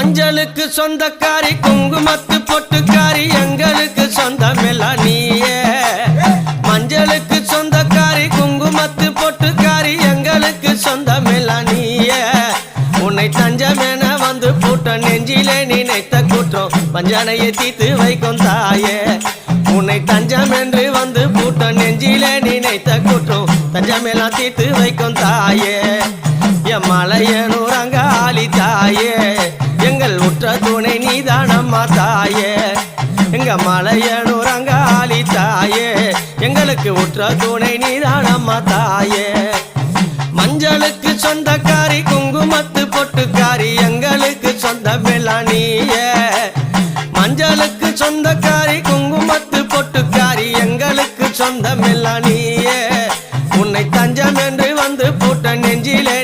மஞ்சளுக்கு சொந்தக்காரி குங்குமத்து பொட்டுக்காரி எங்களுக்கு சொந்தமெல்லாம் நீயே மஞ்சளுக்கு சொந்தக்காரி குங்குமத்து பொட்டுக்காரி எங்களுக்கு சொந்தமெல்லாம் நீயே உன்னை தஞ்சமென வந்து பூட்ட நெஞ்சிலே நினைத்த குற்றம் பஞ்சனையை தீத்து வைக்கும் தாயே உன்னை தஞ்சம் என்று வந்து பூட்ட நெஞ்சிலே நினைத்த குற்றம் தஞ்சமெல்லாம் தீத்து வைக்கும் தாயே என் மலையனூர் அங்காளி தாயே எங்கள் உற்ற துணை நீதானம்மா தாயே எங்க மலையனூர் அங்காளி தாயே எங்களுக்கு உற்ற துணை நீதானம்மா தாயே மஞ்சளுக்கு சொந்தக்காரி குங்குமத்து பொட்டுக்காரி எங்களுக்கு சொந்தமெல்லாம் நீயே மஞ்சளுக்கு சொந்தக்காரி குங்குமத்து பொட்டுக்காரி எங்களுக்கு சொந்தமெல்லாம் நீயே உன்னை தஞ்சம் என்று வந்து பூட்ட நெஞ்சிலே